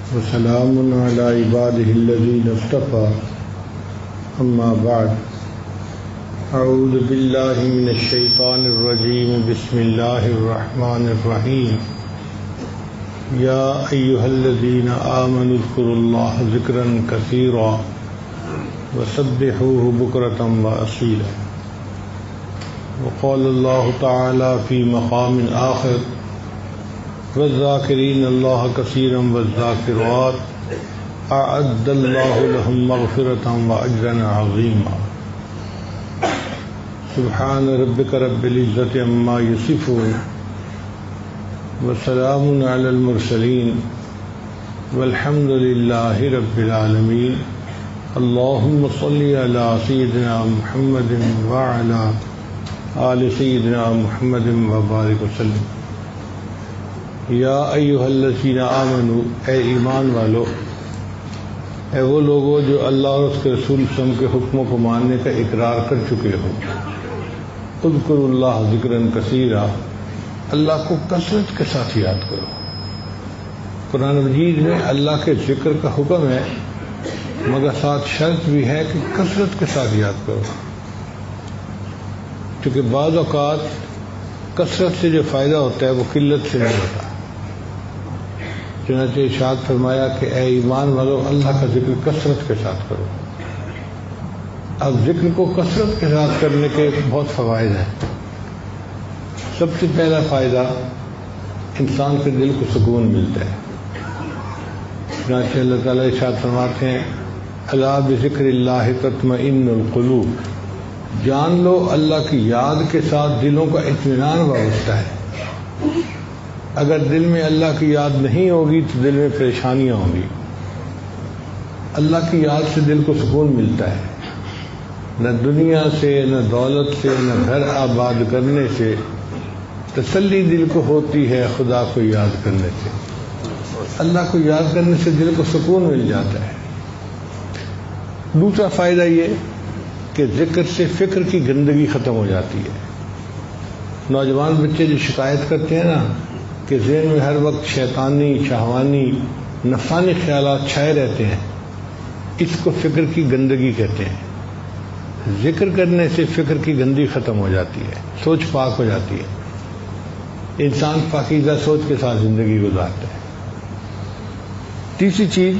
وسلام على عباده الذين اصطفى أما بعد أعوذ بالله من الشيطان الرجيم بسم الله الرحمن الرحيم يا أيها الذين آمنوا اذكروا الله ذكرا كثيرا وسبحوه بكرة وأصيلا وقال الله تعالى في مقام آخر والذاكرين الله كثيرا والذاكرات أعد الله لهم مغفرة وأجرا عظيما سبحان ربك رب العزة عما يصفون وسلام على المرسلين والحمد لله رب العالمين اللهم صل على سيدنا محمد وعلى آل سيدنا محمد وبارك وسلم یا ایھا الذین آمنوا، اے ایمان والو، اے وہ لوگوں جو اللہ اور اس کے رسول صلی اللہ علیہ وسلم کے حکموں کو ماننے کا اقرار کر چکے ہو، اذکروا اللہ ذکرا کثیرا، اللہ کو کثرت کے ساتھ یاد کرو۔ قرآن مجید میں اللہ کے ذکر کا حکم ہے، مگر ساتھ شرط بھی ہے کہ کثرت کے ساتھ یاد کرو، کیونکہ بعض اوقات کثرت سے جو فائدہ ہوتا ہے وہ قلت سے نہیں ہوتا۔ چنانچہ ارشاد فرمایا کہ اے ایمان والو، اللہ کا ذکر کثرت کے ساتھ کرو۔ اب ذکر کو کثرت کے ساتھ کرنے کے بہت فوائد ہیں۔ سب سے پہلا فائدہ، انسان کے دل کو سکون ملتا ہے۔ چنانچہ اللہ تعالیٰ ارشاد فرماتے ہیں الا بذکر اللہ تطمئن القلوب، جان لو اللہ کی یاد کے ساتھ دلوں کا اطمینان وابستہ ہے۔ اگر دل میں اللہ کی یاد نہیں ہوگی تو دل میں پریشانیاں ہوں گی۔ اللہ کی یاد سے دل کو سکون ملتا ہے، نہ دنیا سے، نہ دولت سے، نہ گھر آباد کرنے سے، تسلی دل کو ہوتی ہے خدا کو یاد کرنے سے۔ اللہ کو یاد کرنے سے دل کو سکون مل جاتا ہے۔ دوسرا فائدہ یہ کہ ذکر سے فکر کی گندگی ختم ہو جاتی ہے۔ نوجوان بچے جو شکایت کرتے ہیں نا کہ ذہن میں ہر وقت شیطانی، شہوانی، نفسانی خیالات چھائے رہتے ہیں، اس کو فکر کی گندگی کہتے ہیں۔ ذکر کرنے سے فکر کی گندگی ختم ہو جاتی ہے، سوچ پاک ہو جاتی ہے، انسان پاکیزہ سوچ کے ساتھ زندگی گزارتا ہے۔ تیسری چیز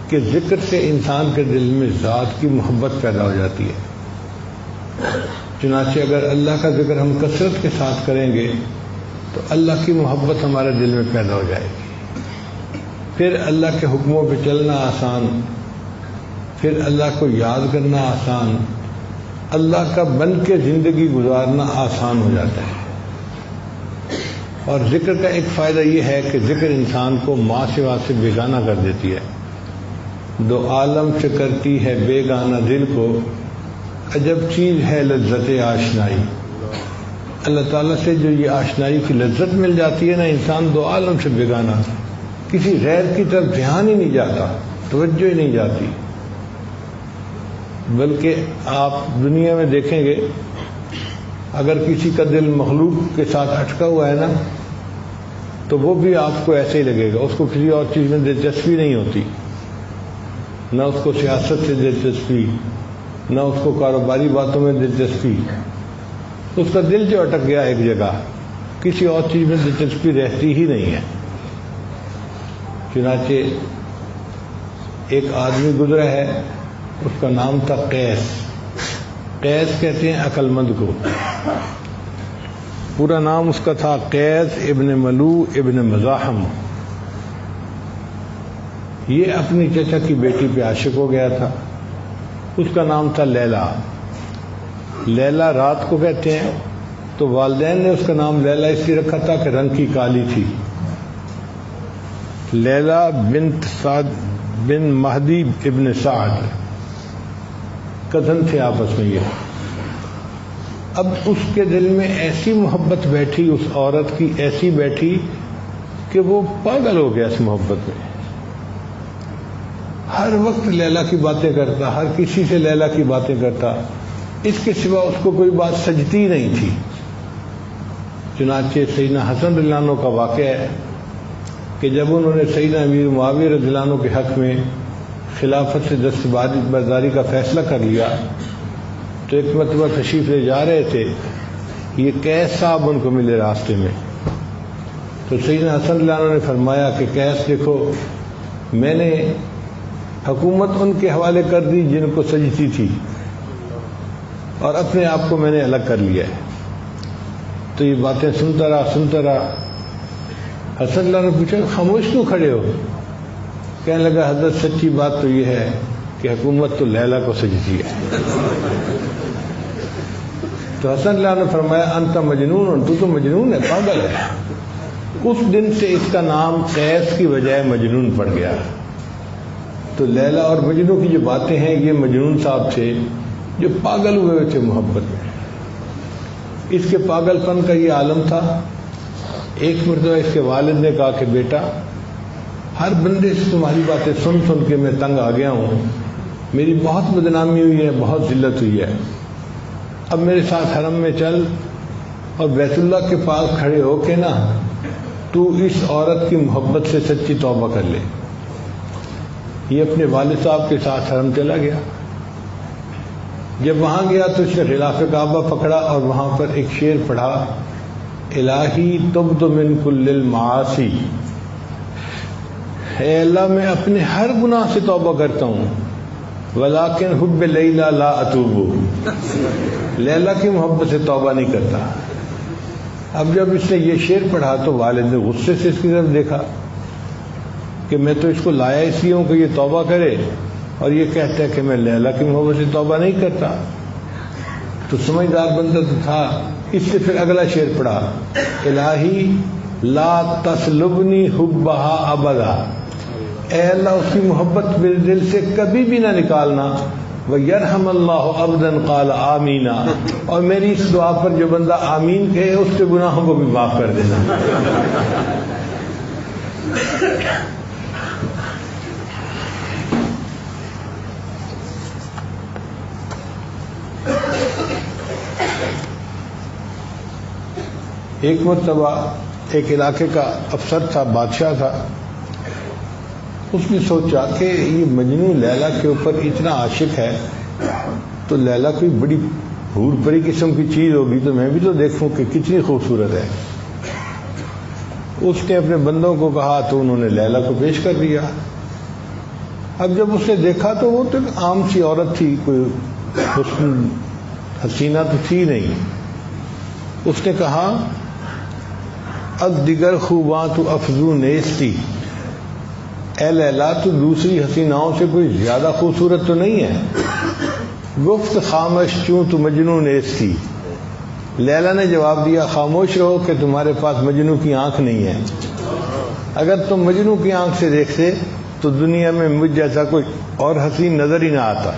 کہ ذکر سے انسان کے دل میں ذات کی محبت پیدا ہو جاتی ہے۔ چنانچہ اگر اللہ کا ذکر ہم کثرت کے ساتھ کریں گے تو اللہ کی محبت ہمارے دل میں پیدا ہو جائے گی، پھر اللہ کے حکموں پہ چلنا آسان، پھر اللہ کو یاد کرنا آسان، اللہ کا بن کے زندگی گزارنا آسان ہو جاتا ہے۔ اور ذکر کا ایک فائدہ یہ ہے کہ ذکر انسان کو ماں سوا سے بیگانہ کر دیتی ہے۔ دو عالم سے کرتی ہے بیگانہ دل کو، عجب چیز ہے لذت آشنائی۔ اللہ تعالیٰ سے جو یہ آشنائی کی لذت مل جاتی ہے نا، انسان دو عالم سے بیگانہ، کسی غیر کی طرف دھیان ہی نہیں جاتا، توجہ ہی نہیں جاتی۔ بلکہ آپ دنیا میں دیکھیں گے، اگر کسی کا دل مخلوق کے ساتھ اٹکا ہوا ہے نا تو وہ بھی آپ کو ایسے ہی لگے گا، اس کو کسی اور چیز میں دلچسپی نہیں ہوتی، نہ اس کو سیاست سے دلچسپی، نہ اس کو کاروباری باتوں میں دلچسپی۔ اس کا دل جو اٹک گیا ایک جگہ، کسی اور چیز میں دلچسپی رہتی ہی نہیں ہے۔ چنانچہ ایک آدمی گزرا ہے، اس کا نام تھا قیس۔ قیس کہتے ہیں عقل مند کو، پورا نام اس کا تھا قیس ابن ملو ابن مزاحم۔ یہ اپنی چچا کی بیٹی پہ عاشق ہو گیا تھا، اس کا نام تھا لیلا۔ لیلا رات کو کہتے ہیں، تو والدین نے اس کا نام لیلا اس لیے رکھا تھا کہ رنگ کی کالی تھی۔ لیلا بنت سعد بن مہدی ابن سعد، کزن تھے آپس میں یہ۔ اب اس کے دل میں ایسی محبت بیٹھی اس عورت کی، ایسی بیٹھی کہ وہ پاگل ہو گیا اس محبت میں۔ ہر وقت لیلا کی باتیں کرتا، ہر کسی سے لیلا کی باتیں کرتا، اس کے سوا اس کو کوئی بات سجتی نہیں تھی۔ چنانچہ سیدنا حسن رضی اللہ عنہ کا واقعہ ہے کہ جب انہوں نے سیدنا امیر معاویہ رضی اللہ عنہ کے حق میں خلافت سے دستبرداری کا فیصلہ کر لیا تو ایک مرتبہ تشریف لے جا رہے تھے، یہ قیس صاحب ان کو ملے راستے میں، تو سیدنا حسن رضی اللہ عنہ نے فرمایا کہ قیس دیکھو، میں نے حکومت ان کے حوالے کر دی جن کو سجتی تھی اور اپنے آپ کو میں نے الگ کر لیا ہے۔ تو یہ باتیں سنتا رہا۔ حسن اللہ نے پوچھا خاموش کیوں کھڑے ہو؟ کہنے لگا حضرت سچی بات تو یہ ہے کہ حکومت تو لیلا کو سجتی ہے۔ تو حسن اللہ نے فرمایا انت مجنون، تو مجنون ہے، پاگل ہے۔ اس دن سے اس کا نام قیس کی بجائے مجنون پڑ گیا۔ تو لیلا اور مجنون کی جو باتیں ہیں یہ مجنون صاحب تھے جو پاگل ہوئے تھے محبت میں۔ اس کے پاگل پن کا یہ عالم تھا۔ ایک مرتبہ اس کے والد نے کہا کہ بیٹا، ہر بندے سے تمہاری باتیں سن کے میں تنگ آ گیا ہوں، میری بہت بدنامی ہوئی ہے، بہت ذلت ہوئی ہے، اب میرے ساتھ حرم میں چل اور بیت اللہ کے پاس کھڑے ہو کے نا تو اس عورت کی محبت سے سچی توبہ کر لے۔ یہ اپنے والد صاحب کے ساتھ حرم چلا گیا۔ جب وہاں گیا تو اس نے غلاف کعبہ پکڑا اور وہاں پر ایک شعر پڑھا، الہی تبت من کل المعاصی، اے اللہ میں اپنے ہر گناہ سے توبہ کرتا ہوں، ولیکن حب لیلا لا اتوب، لیلا کی محبت سے توبہ نہیں کرتا۔ اب جب اس نے یہ شعر پڑھا تو والد نے غصے سے اس کی طرف دیکھا کہ میں تو اس کو لایا اس لیے ہوں کہ یہ توبہ کرے اور یہ کہتا ہے کہ میں لیلا کی محبت سے توبہ نہیں کرتا۔ تو سمجھدار بندہ تو تھا، اس سے پھر اگلا شعر پڑھا، الہی لا تسلبنی حبہا ابدا، اے اللہ اس کی محبت میرے دل سے کبھی بھی نہ نکالنا، وَيَرْحَمَ اللَّهُ عَبْدًا قَالَ آمِينَ، اور میری اس دعا پر جو بندہ آمین کہے اس کے گناہوں کو بھی معاف کر دینا۔ ایک مرتبہ ایک علاقے کا افسر تھا، بادشاہ تھا، اس نے سوچا کہ یہ مجنون لیلا کے اوپر اتنا عاشق ہے تو لیلا کوئی بڑی حور پری قسم کی چیز ہوگی تو میں بھی تو دیکھوں کہ کتنی خوبصورت ہے۔ اس نے اپنے بندوں کو کہا تو انہوں نے لیلا کو پیش کر دیا۔ اب جب اس نے دیکھا تو وہ تو ایک عام سی عورت تھی، کوئی حسن حسینہ تو تھی نہیں۔ اس نے کہا اب دیگر خوباں تو افزو نیستی، اے لیلا تو دوسری حسیناؤں سے کوئی زیادہ خوبصورت تو نہیں ہے۔ گفت خاموش چوں تو مجنون نیستی، لیلا نے جواب دیا خاموش رہو کہ تمہارے پاس مجنو کی آنکھ نہیں ہے، اگر تم مجنو کی آنکھ سے دیکھتے تو دنیا میں مجھ جیسا کوئی اور حسین نظر ہی نہ آتا۔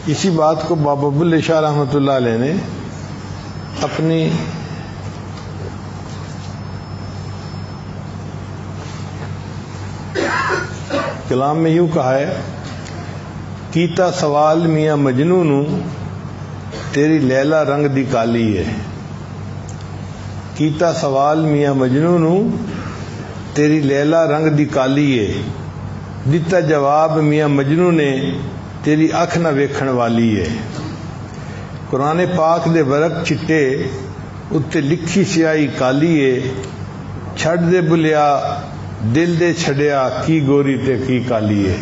اسی بات کو بابا بلے شاہ رحمۃ اللہ علیہ نے اپنی کلام میں یوں کہا ہے، کیتا سوال میاں مجنونوں تیری لیلا رنگ دی کالی ہے، کیتا سوال میاں مجنونوں تیری لیلا رنگ دی کالی ہے، دتا جواب میاں مجنو نے تیری اکھ نہ ویکھن والی ہے۔ قرآن پاک دے ورق چٹے اتتے لکھی سیاہی کالی ہے، چھڑ دے بلیا دل دے چھڑیا کی گوری تے کی کالی ہے۔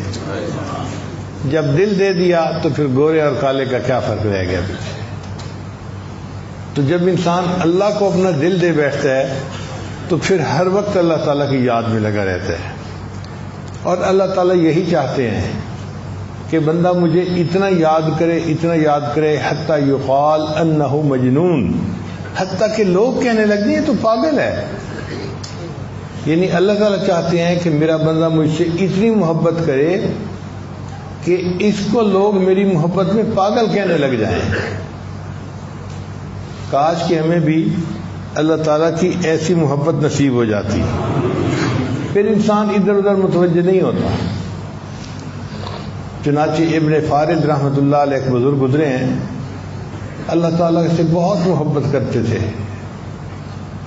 جب دل دے دیا تو پھر گورے اور کالے کا کیا فرق رہ گیا پیچھے۔ تو جب انسان اللہ کو اپنا دل دے بیٹھتا ہے تو پھر ہر وقت اللہ تعالیٰ کی یاد میں لگا رہتا ہے، اور اللہ تعالیٰ یہی چاہتے ہیں کہ بندہ مجھے اتنا یاد کرے حتیٰ یقال انہ مجنون، حتیٰ کہ لوگ کہنے لگ گئے تو پاگل ہے۔ یعنی اللہ تعالیٰ چاہتے ہیں کہ میرا بندہ مجھ سے اتنی محبت کرے کہ اس کو لوگ میری محبت میں پاگل کہنے لگ جائیں۔ کاش کہ ہمیں بھی اللہ تعالیٰ کی ایسی محبت نصیب ہو جاتی، پھر انسان ادھر ادھر متوجہ نہیں ہوتا۔ چنانچہ ابن فارد رحمۃ اللہ علیہ ایک بزرگ گزرے ہیں، اللہ تعالیٰ سے بہت محبت کرتے تھے،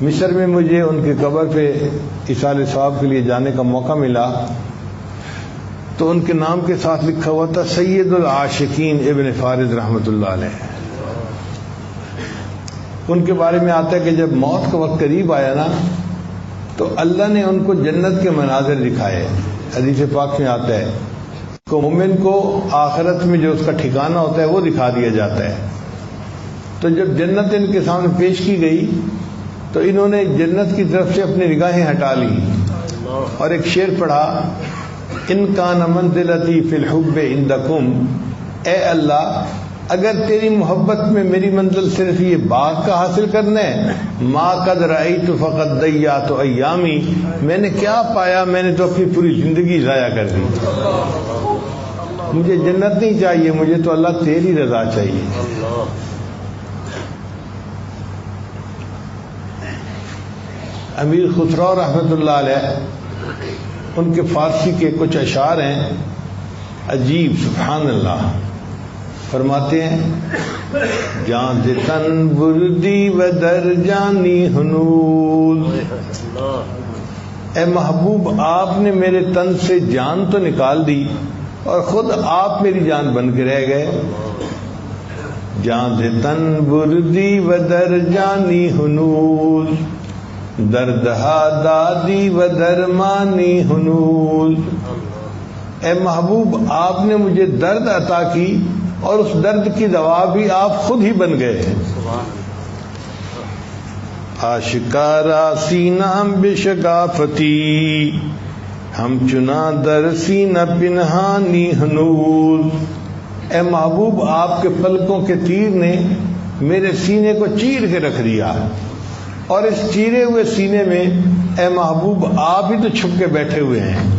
مصر میں مجھے ان کی قبر پہ ایصال ثواب کے لیے جانے کا موقع ملا تو ان کے نام کے ساتھ لکھا ہوا تھا سید العاشقین ابن فارض رحمۃ اللہ علیہ. ان کے بارے میں آتا ہے کہ جب موت کا وقت قریب آیا نا تو اللہ نے ان کو جنت کے مناظر دکھائے. حدیث پاک میں آتا ہے کہ مومن کو آخرت میں جو اس کا ٹھکانہ ہوتا ہے وہ دکھا دیا جاتا ہے. تو جب جنت ان کے سامنے پیش کی گئی تو انہوں نے جنت کی طرف سے اپنی نگاہیں ہٹا لی اور ایک شعر پڑھا ان کان منزلتی فی الحب عندکم، اے اللہ اگر تیری محبت میں میری منزل صرف یہ باغ کا حاصل کرنا ہے، ما قد رأیت فقد ضیعت ایامی، میں نے کیا پایا، میں نے تو اپنی پوری زندگی ضائع کر دی. مجھے جنت نہیں چاہیے، مجھے تو اللہ تیری رضا چاہیے. امیر خسرو رحمۃ اللہ علیہ ان کے فارسی کے کچھ اشعار ہیں عجیب، سبحان اللہ. فرماتے ہیں جان دے تن بردی و در جانی ہنوز، اے محبوب آپ نے میرے تن سے جان تو نکال دی اور خود آپ میری جان بن کے رہ گئے. جان دے تن بردی و در جانی ہنوز، دردہا دادی و درمانی ہنوز. اے محبوب آپ نے مجھے درد عطا کی اور اس درد کی دوا بھی آپ خود ہی بن گئے ہیں. آشکارا سینہ بشگافتی، ہم چنا در سینہ پنہانی ہنوز. اے محبوب آپ کے پلکوں کے تیر نے میرے سینے کو چیر کے رکھ دیا اور اس چیرے ہوئے سینے میں اے محبوب آپ ہی تو چھپ کے بیٹھے ہوئے ہیں.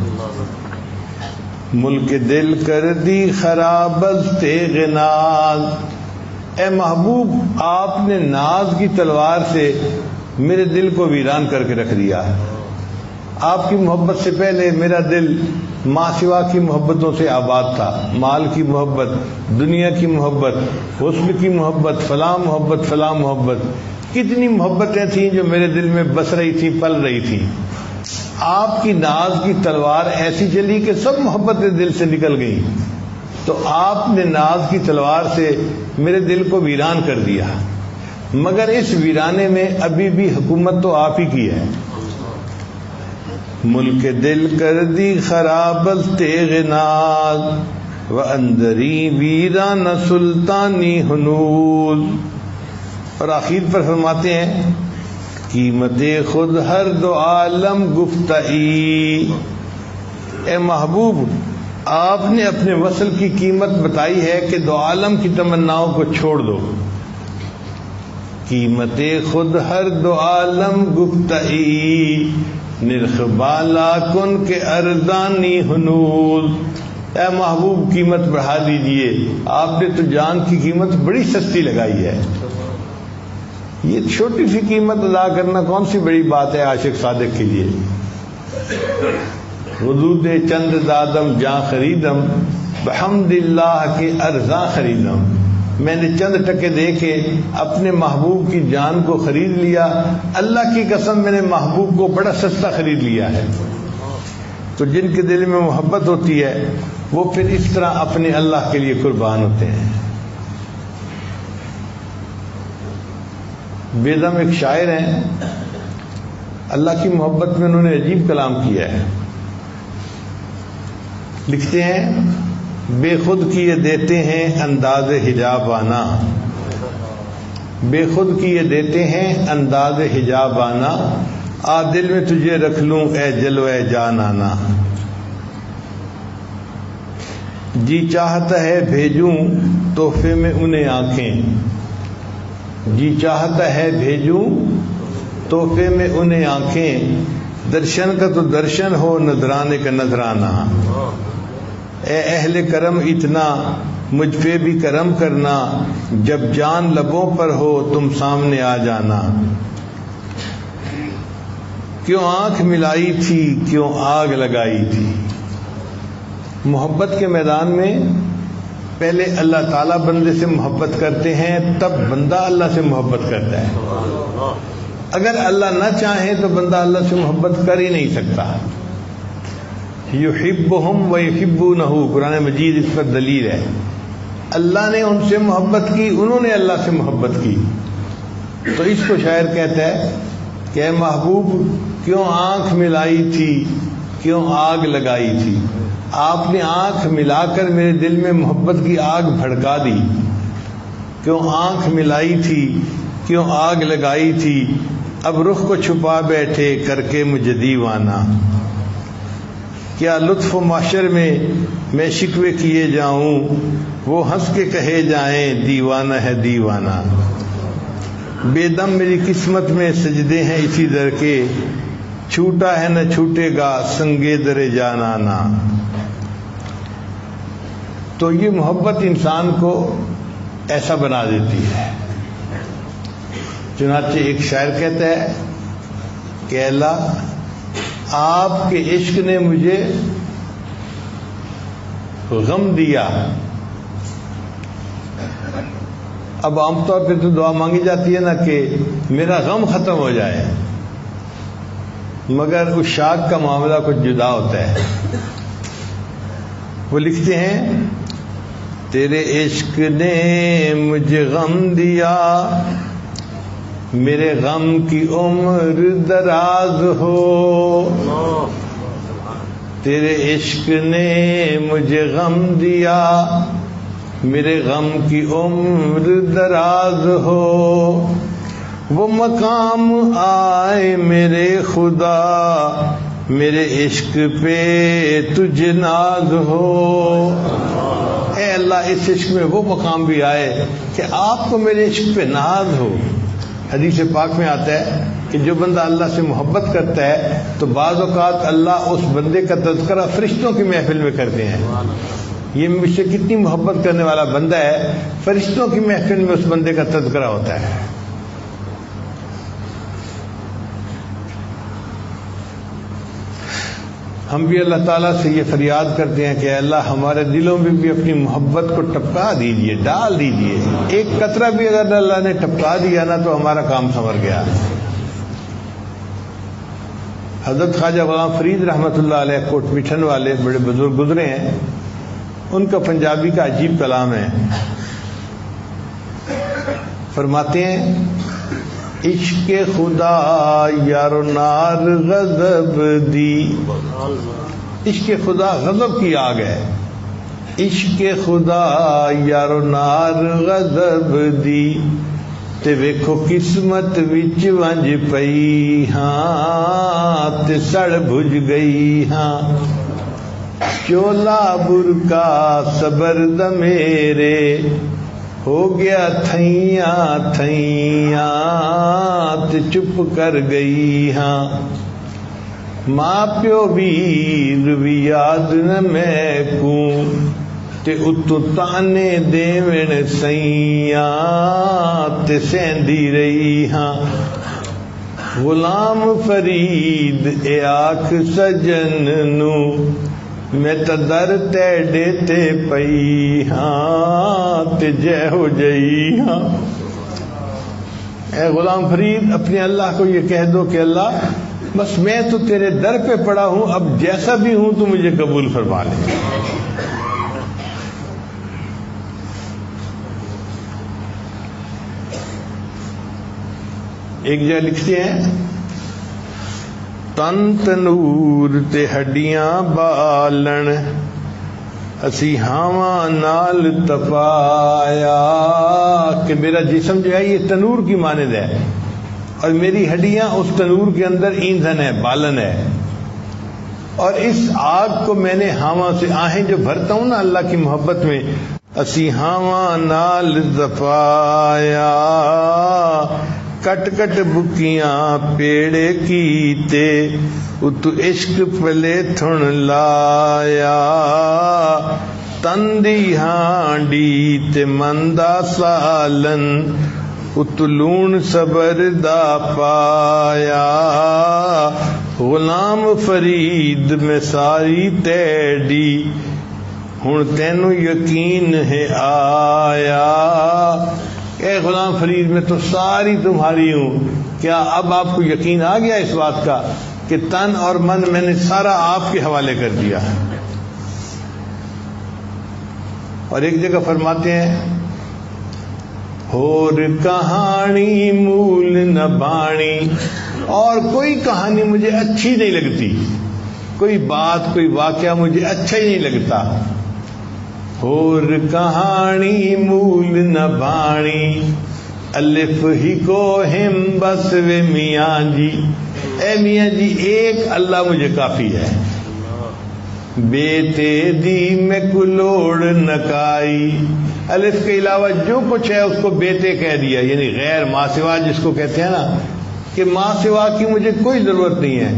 ملک دل کر دی خراب از تیغ ناز، اے محبوب آپ نے ناز کی تلوار سے میرے دل کو ویران کر کے رکھ دیا. آپ کی محبت سے پہلے میرا دل ماں سوا کی محبتوں سے آباد تھا. مال کی محبت، دنیا کی محبت، حسن کی محبت، فلاں محبت، فلاں محبت، کتنی محبتیں تھیں جو میرے دل میں بس رہی تھی، پل رہی تھی. آپ کی ناز کی تلوار ایسی چلی کہ سب محبتیں دل سے نکل گئی. تو آپ نے ناز کی تلوار سے میرے دل کو ویران کر دیا، مگر اس ویرانے میں ابھی بھی حکومت تو آپ ہی کی ہے. ملک دل کر دی خراب از تیغ ناز، و اندری ویران سلطانی ہنوز. اور آخر پر فرماتے ہیں قیمت خود ہر دو عالم گفتئی. اے محبوب آپ نے اپنے وصل کی قیمت بتائی ہے کہ دو عالم کی تمناؤں کو چھوڑ دو. قیمت خود ہر دو عالم گفتئی، نرخ بالا کن کے ارزانی ہنوز. اے محبوب قیمت بڑھا دیجئے، آپ نے تو جان کی قیمت بڑی سستی لگائی ہے. یہ چھوٹی سی قیمت ادا کرنا کون سی بڑی بات ہے عاشق صادق کے لیے. حدود چند دادم جاں خریدم، بحمد اللہ کے ارزاں خریدم. میں نے چند ٹکے دے کے اپنے محبوب کی جان کو خرید لیا. اللہ کی قسم میں نے محبوب کو بڑا سستا خرید لیا ہے. تو جن کے دل میں محبت ہوتی ہے وہ پھر اس طرح اپنے اللہ کے لیے قربان ہوتے ہیں. بیدم ایک شاعر ہیں، اللہ کی محبت میں انہوں نے عجیب کلام کیا ہے. لکھتے ہیں بے خود کیے دیتے ہیں انداز حجاب آنا، بے خود کیے دیتے ہیں انداز حجاب آنا، آ دل میں تجھے رکھ لوں اے جلوہ جان آنا. جی چاہتا ہے بھیجوں تحفے میں انہیں آنکھیں، جی چاہتا ہے بھیجوں تحفے میں انہیں آنکھیں، درشن کا تو درشن ہو نذرانے کا نذرانہ. اے اہل کرم اتنا مجھ پہ بھی کرم کرنا، جب جان لبوں پر ہو تم سامنے آ جانا. کیوں آنکھ ملائی تھی، کیوں آگ لگائی تھی. محبت کے میدان میں پہلے اللہ تعالیٰ بندے سے محبت کرتے ہیں، تب بندہ اللہ سے محبت کرتا ہے. اگر اللہ نہ چاہے تو بندہ اللہ سے محبت کر ہی نہیں سکتا. یحبہم ویحبونہ، قرآن مجید اس پر دلیل ہے. اللہ نے ان سے محبت کی، انہوں نے اللہ سے محبت کی. تو اس کو شاعر کہتا ہے کہ اے محبوب کیوں آنکھ ملائی تھی، کیوں آگ لگائی تھی. آپ نے آنکھ ملا کر میرے دل میں محبت کی آگ بھڑکا دی. کیوں آنکھ ملائی تھی، کیوں آگ لگائی تھی، اب رخ کو چھپا بیٹھے کر کے مجھے دیوانہ. کیا لطف و معاشر میں شکوے کیے جاؤں، وہ ہنس کے کہے جائیں دیوانہ ہے دیوانہ. بے دم میری قسمت میں سجدے ہیں اسی در کے، چھوٹا ہے نہ چھوٹے گا سنگے در جانانا. تو یہ محبت انسان کو ایسا بنا دیتی ہے. چنانچہ ایک شاعر کہتا ہے کہ اللہ آپ کے عشق نے مجھے غم دیا. اب عام طور پہ تو دعا مانگی جاتی ہے نا کہ میرا غم ختم ہو جائے، مگر اس شاک کا معاملہ کچھ جدا ہوتا ہے. وہ لکھتے ہیں تیرے عشق نے مجھے غم دیا، میرے غم کی عمر دراز ہو. تیرے عشق نے مجھے غم دیا، میرے غم کی عمر دراز ہو. وہ مقام آئے میرے خدا، میرے عشق پہ تجھ ناز ہو. اے اللہ اس عشق میں وہ مقام بھی آئے کہ آپ کو میرے عشق پہ ناز ہو. حدیث پاک میں آتا ہے کہ جو بندہ اللہ سے محبت کرتا ہے تو بعض اوقات اللہ اس بندے کا تذکرہ فرشتوں کی محفل میں کرتے ہیں. یہ مجھ سے کتنی محبت کرنے والا بندہ ہے، فرشتوں کی محفل میں اس بندے کا تذکرہ ہوتا ہے. ہم بھی اللہ تعالیٰ سے یہ فریاد کرتے ہیں کہ اللہ ہمارے دلوں میں بھی اپنی محبت کو ٹپکا دیجئے، ڈال دیجئے. ایک قطرہ بھی اگر اللہ نے ٹپکا دیا نا تو ہمارا کام سنور گیا. حضرت خواجہ غلام فرید رحمۃ اللہ علیہ کوٹ مٹھن والے بڑے بزرگ گزرے ہیں. ان کا پنجابی کا عجیب کلام ہے. فرماتے ہیں عشق خدا یارو نار غضب دی. عشق خدا غضب کی آگ ہے. عشق خدا یارو نار غضب دی، تے ویکھو قسمت وچ ونج پئی ہاں تے سڑ بھج گئی ہاں. چولا برکا صبر دا میرے ہو گیا تھیاں تھیاں تے چپ کر گئی ہاں. ماں پیو ویر بھی یاد نہ میں کو تے اتو تانے دیوین سیاں تے سیندی رہی ہاں. غلام فرید اے آکھ سجن نو میں تا در تیڑے تے پئی ہاں تے جے ہو جئی ہاں. اے غلام فرید اپنے اللہ کو یہ کہہ دو کہ اللہ بس میں تو تیرے در پہ پڑا ہوں، اب جیسا بھی ہوں تو مجھے قبول فرما لے. ایک جگہ لکھتے ہیں تن تنور تے ہڈیاں بالن اسی ہاواں نال تپایا. کہ میرا جسم جو ہے یہ تنور کی مانند ہے اور میری ہڈیاں اس تنور کے اندر ایندھن ہے، بالن ہے. اور اس آگ کو میں نے ہاواں سے آہیں جو بھرتا ہوں نا اللہ کی محبت میں، اسی ہاواں نال تپایا. کٹ کٹ بکیاں پیڑے کیتے اتو عشق پلے تھن لایا. تندی ہانڈی تے مندا سالن اتو لون صبر دا پایا. غلام فرید میں ساری تیڑی ہن تینو یقین ہے آیا. اے غلام فرید میں تو ساری تمہاری ہوں کیا اب آپ کو یقین آ گیا اس بات کا کہ تن اور من میں نے سارا آپ کے حوالے کر دیا؟ اور ایک جگہ فرماتے ہیں اور کہانی مول نہ بانی، اور کوئی کہانی مجھے اچھی نہیں لگتی، کوئی بات کوئی واقعہ مجھے اچھا ہی نہیں لگتا. اور کہانی مول نہ بانی الف ہی کو ہم بس وے میاں جی، اے میاں جی ایک اللہ مجھے کافی ہے. بیٹے دی میں کلوڑ نکائی، الف کے علاوہ جو کچھ ہے اس کو بیٹے کہہ دیا، یعنی غیر ماں سوا جس کو کہتے ہیں نا کہ ماں سوا کی مجھے کوئی ضرورت نہیں ہے.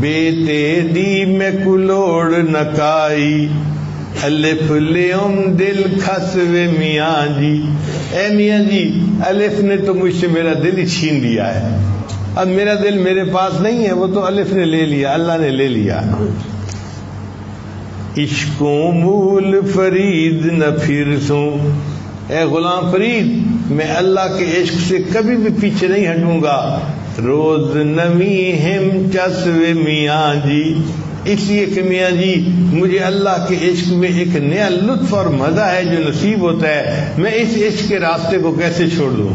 بیٹے دی میں کلوڑ نکائی الف لیوم دل کھسوے میاں جی، اے میاں جی الف نے تو مجھ سے میرا دل ہی چھین لیا ہے، اب میرا دل میرے پاس نہیں ہے، وہ تو الف نے لے لیا، اللہ نے لے لیا. عشقوں مول فرید نہ پھر سوں، اے غلام فرید میں اللہ کے عشق سے کبھی بھی پیچھے نہیں ہٹوں گا. روز نمی ہم چسوے میاں جی، اس لیے کہ میاں جی مجھے اللہ کے عشق میں ایک نیا لطف اور مزہ ہے جو نصیب ہوتا ہے، میں اس عشق کے راستے کو کیسے چھوڑ دوں.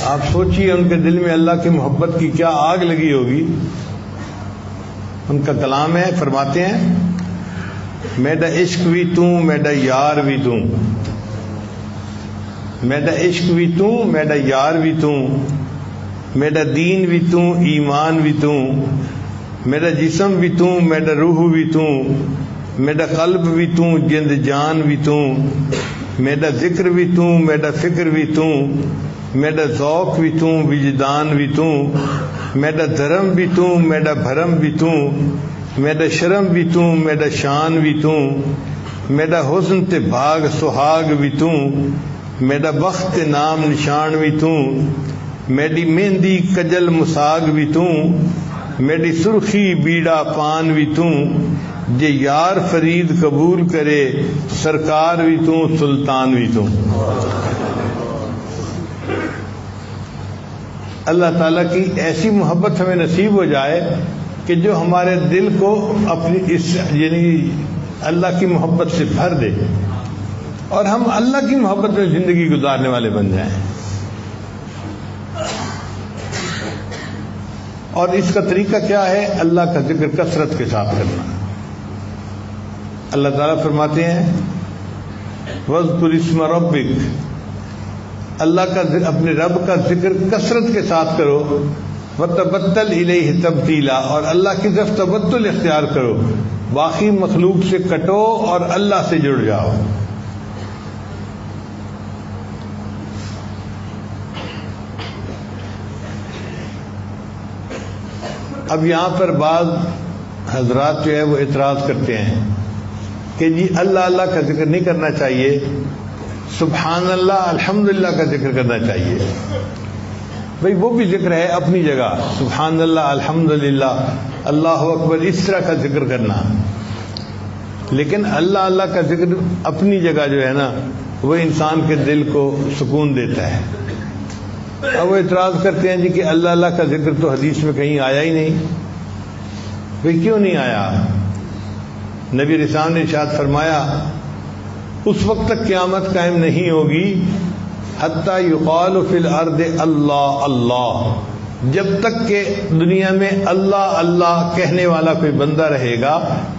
آپ سوچئے ان کے دل میں اللہ کی محبت کی کیا آگ لگی ہوگی. ان کا کلام ہے، فرماتے ہیں میرا عشق بھی تو میرا یار بھی تو، میرا عشق بھی تو میرا یار بھی تو، میرا دین بھی تو ایمان بھی تو، میرا جسم بھی تو میرا روح بھی تو، میرا قلب بھی تو جند جان بھی تو، میرا ذکر بھی تو میرا فکر بھی تو، میرا ذوق بھی تو وجدان بھی تو، میرا دھرم بھی تو میرا بھرم بھی تو، میرا شرم بھی تو میرا شان بھی تو، میرا حسن تے بھاگ سہاگ بھی تو، میرا بخت نام نشان بھی تو، میری مہندی کجل مساگ بھی تو، میری سرخی بیڑا پان بھی تو، جے یار فرید قبول کرے سرکار بھی تو سلطان بھی تو. اللہ تعالیٰ کی ایسی محبت ہمیں نصیب ہو جائے کہ جو ہمارے دل کو اپنی اس یعنی اللہ کی محبت سے بھر دے اور ہم اللہ کی محبت میں زندگی گزارنے والے بن جائیں. اور اس کا طریقہ کیا ہے؟ اللہ کا ذکر کثرت کے ساتھ کرنا. اللہ تعالیٰ فرماتے ہیں وَاذْكُرِ اسْمَ رَبِّكَ، اللہ کا اپنے رب کا ذکر کثرت کے ساتھ کرو. وَتَبَتَّلْ إِلَيْهِ تَبْتِيلًا، اور اللہ کی طرف تبتل اختیار کرو، باقی مخلوق سے کٹو اور اللہ سے جڑ جاؤ. اب یہاں پر بعض حضرات جو ہے وہ اعتراض کرتے ہیں کہ جی اللہ اللہ کا ذکر نہیں کرنا چاہیے، سبحان اللہ الحمدللہ کا ذکر کرنا چاہیے. بھئی وہ بھی ذکر ہے اپنی جگہ، سبحان اللہ الحمدللہ اللہ اکبر اس طرح کا ذکر کرنا، لیکن اللہ اللہ کا ذکر اپنی جگہ جو ہے نا وہ انسان کے دل کو سکون دیتا ہے. اب وہ اعتراض کرتے ہیں جی کہ اللہ اللہ کا ذکر تو حدیث میں کہیں آیا ہی نہیں. بھئی کیوں نہیں آیا؟ نبی علیہ السلام نے ارشاد فرمایا اس وقت تک قیامت قائم نہیں ہوگی حتی یقال فی الارض اللہ اللہ، جب تک کہ دنیا میں اللہ اللہ کہنے والا کوئی بندہ رہے گا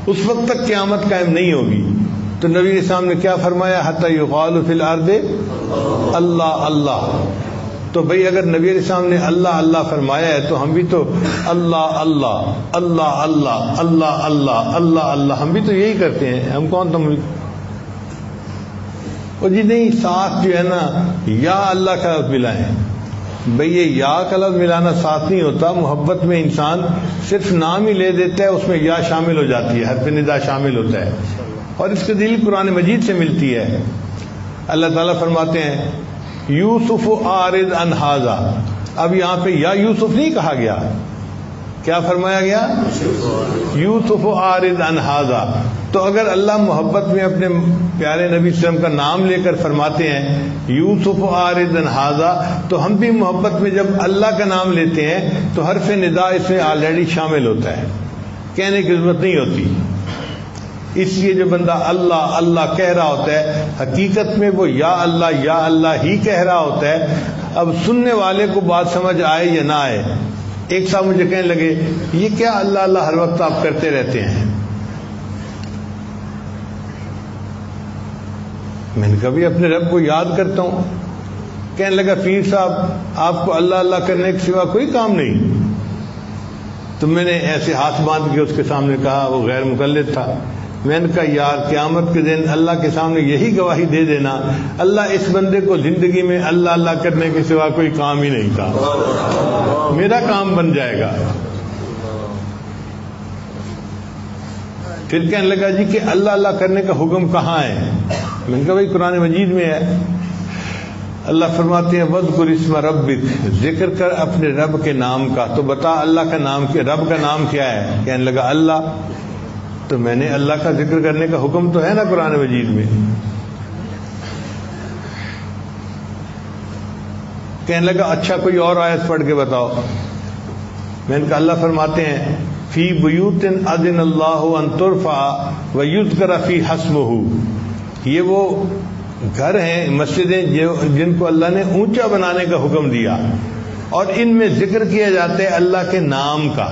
اس وقت تک قیامت قائم نہیں ہوگی. تو نبی علیہ السلام نے کیا فرمایا؟ حتی یقال فی الارض اللہ اللہ. تو بھئی اگر نبی علیہ السلام نے اللہ اللہ فرمایا ہے تو ہم بھی تو اللہ اللہ اللہ اللہ اللہ اللہ اللہ اللہ ہم بھی تو یہی کرتے ہیں. ہم کون تم اور جی نہیں، ساتھ جو ہے نا یا اللہ کا لفظ ملائیں. بھئی یہ یا کا لفظ ملانا ساتھ نہیں ہوتا. محبت میں انسان صرف نام ہی لے دیتا ہے، اس میں یا شامل ہو جاتی ہے، حرف ندا شامل ہوتا ہے، اور اس کی دلیل قرآن مجید سے ملتی ہے. اللہ تعالیٰ فرماتے ہیں یوسف اعرض عن ھذا. اب یہاں پہ یا یوسف نہیں کہا گیا، کیا فرمایا گیا؟ یوسف اعرض عن ھذا. تو اگر اللہ محبت میں اپنے پیارے نبی صلی اللہ علیہ وسلم کا نام لے کر فرماتے ہیں یوسف اعرض عن ھذا، تو ہم بھی محبت میں جب اللہ کا نام لیتے ہیں تو حرف ندا اس میں آلریڈی شامل ہوتا ہے، کہنے کی ضرورت نہیں ہوتی. اس لیے جو بندہ اللہ اللہ کہہ رہا ہوتا ہے حقیقت میں وہ یا اللہ ہی کہہ رہا ہوتا ہے. اب سننے والے کو بات سمجھ آئے یا نہ آئے، ایک صاحب مجھے کہنے لگے یہ کیا اللہ اللہ ہر وقت آپ کرتے رہتے ہیں؟ میں نے کہا بھی اپنے رب کو یاد کرتا ہوں. کہنے لگا پیر صاحب آپ کو اللہ اللہ کرنے کے سوا کوئی کام نہیں. تو میں نے ایسے ہاتھ باندھ کے اس کے سامنے کہا، وہ غیر مقلد تھا. میں نے کہا یار قیامت کے دن اللہ کے سامنے یہی گواہی دے دینا اللہ اس بندے کو زندگی میں اللہ اللہ کرنے کے سوا کوئی کام ہی نہیں تھا، میرا کام بن جائے گا. پھر کہنے لگا جی کہ اللہ اللہ کرنے کا حکم کہاں ہے؟ میں نے کہا بھائی قرآن مجید میں ہے. اللہ فرماتے ہیں وَاذْكُرِ اسْمَ رَبِّكَ، ذکر کر اپنے رب کے نام کا. تو بتا اللہ کا نام کیا، رب کا نام کیا ہے؟ کہنے لگا اللہ. تو میں نے اللہ کا ذکر کرنے کا حکم تو ہے نا قرآن مجید میں. کہنے لگا اچھا کوئی اور آیت پڑھ کے بتاؤ. میں نے کہا اللہ فرماتے ہیں فی بیوت اذن اللہ ان ترفع ویذکر فی اسمہ. یہ وہ گھر ہیں، مسجدیں جن کو اللہ نے اونچا بنانے کا حکم دیا اور ان میں ذکر کیا جاتا ہے اللہ کے نام کا.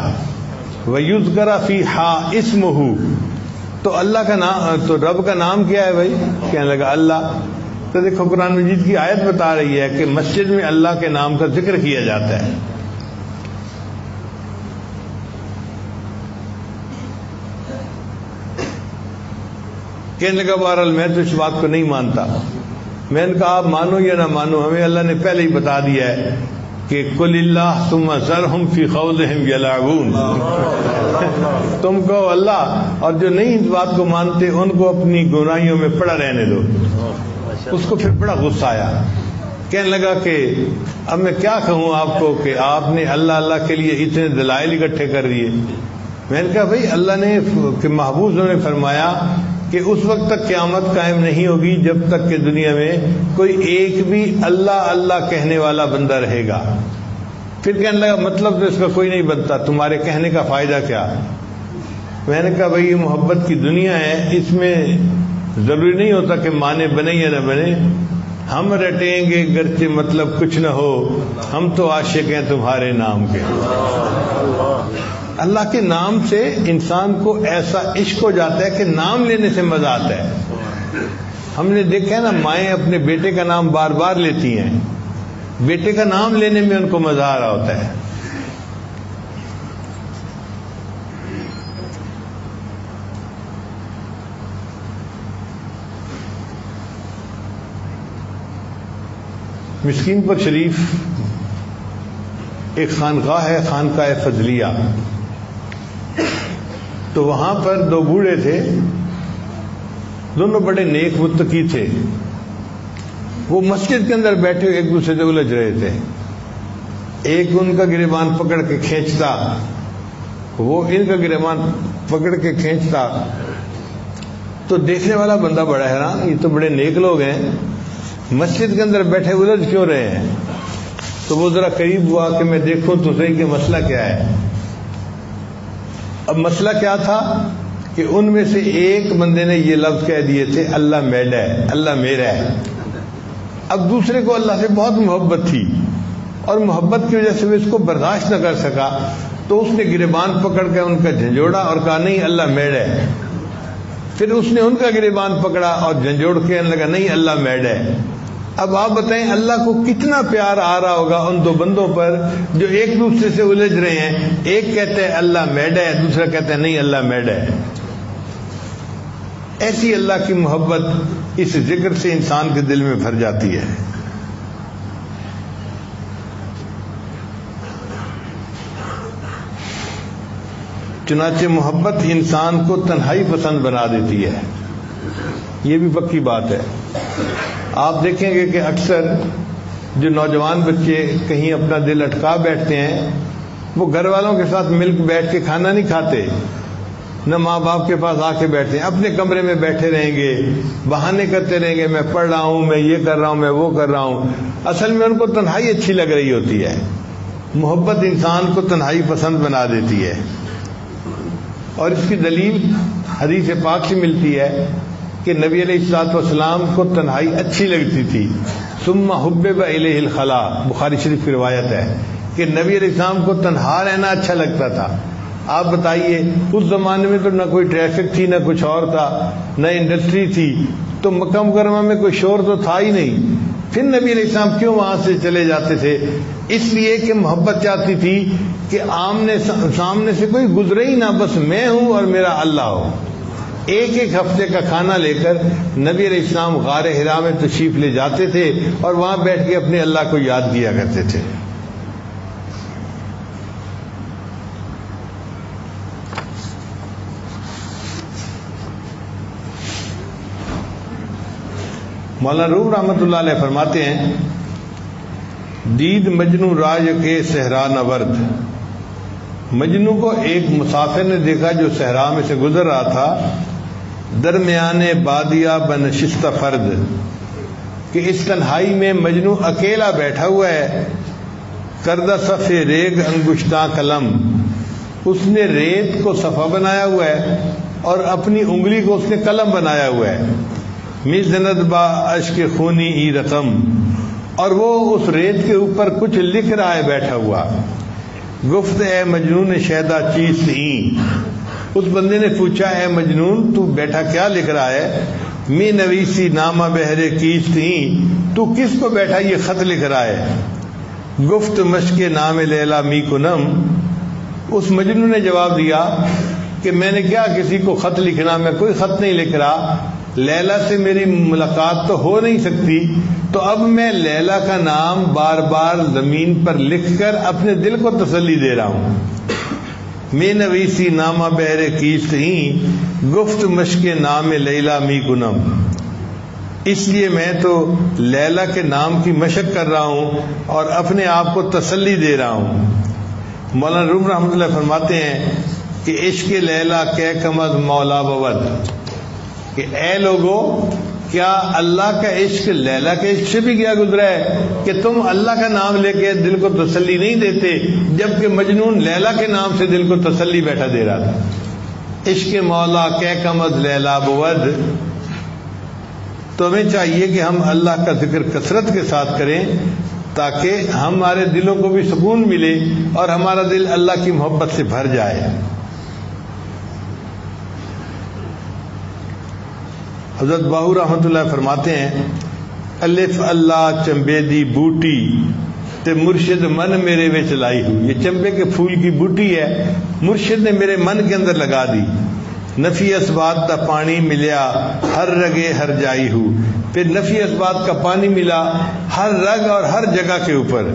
وَيُذْكَرَ فِيهَا اسْمُهُ، تو اللہ کا نام، تو رب کا نام کیا ہے بھائی؟ کہنے لگا اللہ. تو دیکھو قرآن مجید کی آیت بتا رہی ہے کہ مسجد میں اللہ کے نام کا ذکر کیا جاتا ہے. کہنے لگا بہرحال میں تو اس بات کو نہیں مانتا. میں نے کہا آپ مانو یا نہ مانو، ہمیں اللہ نے پہلے ہی بتا دیا ہے کہ قل اللہ ثم ذرہم فی خوضہم یلعبون. تم کہو اللہ، اور جو نہیں اس بات کو مانتے ان کو اپنی گناہیوں میں پڑا رہنے دو. اس کو پھر بڑا غصہ آیا. کہنے لگا کہ اب میں کیا کہوں آپ کو کہ آپ نے اللہ اللہ کے لیے اتنے دلائل اکٹھے کر دیے. میں نے کہا بھائی اللہ نے کہ محبوب نے فرمایا کہ اس وقت تک قیامت قائم نہیں ہوگی جب تک کہ دنیا میں کوئی ایک بھی اللہ اللہ کہنے والا بندہ رہے گا. پھر کہنے لگا مطلب تو اس کا کوئی نہیں بنتا، تمہارے کہنے کا فائدہ کیا؟ میں نے کہا بھائی یہ محبت کی دنیا ہے، اس میں ضروری نہیں ہوتا کہ مانے بنے یا نہ بنے. ہم رٹیں گے گرچہ مطلب کچھ نہ ہو، ہم تو عاشق ہیں تمہارے نام کے. اللہ کے نام سے انسان کو ایسا عشق ہو جاتا ہے کہ نام لینے سے مزہ آتا ہے. ہم نے دیکھا ہے نا مائیں اپنے بیٹے کا نام بار بار لیتی ہیں، بیٹے کا نام لینے میں ان کو مزہ آ رہا ہوتا ہے. مسکین پر شریف ایک خانقاہ ہے، خانقاہ فضلیہ. تو وہاں پر دو بوڑھے تھے، دونوں بڑے نیک متقی تھے. وہ مسجد کے اندر بیٹھے ایک دوسرے سے الجھ رہے تھے. ایک ان کا گریبان پکڑ کے کھینچتا، وہ ان کا گریبان پکڑ کے کھینچتا. تو دیکھنے والا بندہ بڑا حیران، یہ تو بڑے نیک لوگ ہیں، مسجد کے اندر بیٹھے الجھ کیوں رہے ہیں؟ تو وہ ذرا قریب ہوا کہ میں دیکھوں تو صحیح کہ مسئلہ کیا ہے. اب مسئلہ کیا تھا کہ ان میں سے ایک بندے نے یہ لفظ کہہ دیے تھے اللہ میرا ہے، اللہ میرا ہے. اب دوسرے کو اللہ سے بہت محبت تھی اور محبت کی وجہ سے وہ اس کو برداشت نہ کر سکا، تو اس نے گریبان پکڑ کے ان کا جھنجھوڑا اور کہا نہیں اللہ میرا ہے. پھر اس نے ان کا گریبان پکڑا اور جھنجھوڑ کے کہنے لگا نہیں اللہ میرا ہے. اب آپ بتائیں اللہ کو کتنا پیار آ رہا ہوگا ان دو بندوں پر جو ایک دوسرے سے الجھ رہے ہیں. ایک کہتے ہیں اللہ میڈا ہے، دوسرا کہتے ہیں نہیں اللہ میڈا ہے. ایسی اللہ کی محبت اس ذکر سے انسان کے دل میں بھر جاتی ہے. چنانچہ محبت انسان کو تنہائی پسند بنا دیتی ہے، یہ بھی پکی بات ہے. آپ دیکھیں گے کہ اکثر جو نوجوان بچے کہیں اپنا دل اٹکا بیٹھتے ہیں وہ گھر والوں کے ساتھ مل کے بیٹھ کے کھانا نہیں کھاتے، نہ ماں باپ کے پاس آ کے بیٹھتے ہیں، اپنے کمرے میں بیٹھے رہیں گے، بہانے کرتے رہیں گے، میں پڑھ رہا ہوں، میں یہ کر رہا ہوں، میں وہ کر رہا ہوں۔ اصل میں ان کو تنہائی اچھی لگ رہی ہوتی ہے۔ محبت انسان کو تنہائی پسند بنا دیتی ہے، اور اس کی دلیل حدیث پاک سے ملتی ہے کہ نبی علیہ الصلوۃ والسلام کو تنہائی اچھی لگتی تھی۔ ثم حبب الیہ الخلاء، بخاری شریف کی روایت ہے کہ نبی علیہ السلام کو تنہا رہنا اچھا لگتا تھا۔ آپ بتائیے اس زمانے میں تو نہ کوئی ٹریفک تھی، نہ کچھ اور تھا، نہ انڈسٹری تھی، تو مکہ مکرمہ میں کوئی شور تو تھا ہی نہیں۔ پھر نبی علیہ السلام کیوں وہاں سے چلے جاتے تھے؟ اس لیے کہ محبت چاہتی تھی کہ آمنے سامنے سے کوئی گزرے ہی نہ، بس میں ہوں اور میرا اللہ ہو۔ ایک ایک ہفتے کا کھانا لے کر نبی علیہ السلام غار حرا میں تشریف لے جاتے تھے اور وہاں بیٹھ کے اپنے اللہ کو یاد کیا کرتے تھے۔ مولانا روم رحمۃ اللہ علیہ فرماتے ہیں، دید مجنو راج کے صحرا نورد، مجنو کو ایک مسافر نے دیکھا جو صحرا میں سے گزر رہا تھا، درمیان بادیا بنشستہ فرد، کہ اس تنہائی میں مجنو اکیلا بیٹھا ہوا ہے، کردہ صف ریگ انگشتاں قلم، اس نے ریت کو صفحہ بنایا ہوا ہے اور اپنی انگلی کو اس نے قلم بنایا ہوا ہے، میزند با اشک خونی ای رقم، اور وہ اس ریت کے اوپر کچھ لکھ رہا ہے بیٹھا ہوا۔ گفت اے مجنون شیدا چیز تھی، اس بندے نے پوچھا اے مجنون تو بیٹھا کیا لکھ رہا ہے؟ می نویسی نامہ بہرے کیس تھی، تو کس کو بیٹھا یہ خط لکھ رہا ہے؟ گفت مشق نام لیلا می کنم، اس مجنون نے جواب دیا کہ میں نے کیا کسی کو خط لکھنا، میں کوئی خط نہیں لکھ رہا، لیلا سے میری ملاقات تو ہو نہیں سکتی، تو اب میں لیلا کا نام بار بار زمین پر لکھ کر اپنے دل کو تسلی دے رہا ہوں۔ میں نویسی نامہ بہرے کیست ہی، گفت مشق نام لیلا می کنم، اس لیے میں تو لیلا کے نام کی مشق کر رہا ہوں اور اپنے آپ کو تسلی دے رہا ہوں۔ مولانا روم رحمۃ اللہ فرماتے ہیں کہ عشق لیلا کہ کمد مولا بود، کہ اے لوگو کیا اللہ کا عشق لیلا کے عشق سے بھی کیا گزرا ہے کہ تم اللہ کا نام لے کے دل کو تسلی نہیں دیتے، جبکہ مجنون لیلا کے نام سے دل کو تسلی بیٹھا دے رہا تھا۔ عشق مولا کہ کمد لیلا بود، تو ہمیں چاہیے کہ ہم اللہ کا ذکر کثرت کے ساتھ کریں تاکہ ہمارے دلوں کو بھی سکون ملے اور ہمارا دل اللہ کی محبت سے بھر جائے۔ حضرت باہو رحمۃ اللہ فرماتے ہیں، الف اللہ چمبے دی بوٹی تے مرشد من میرے وچ لائی ہوں، یہ چمبے کے پھول کی بوٹی ہے، مرشد نے میرے من کے اندر لگا دی۔ نفی اسبات کا پانی ملیا ہر رگے ہر جائی ہوں، پھر نفی اسبات کا پانی ملا ہر رگ اور ہر جگہ کے اوپر۔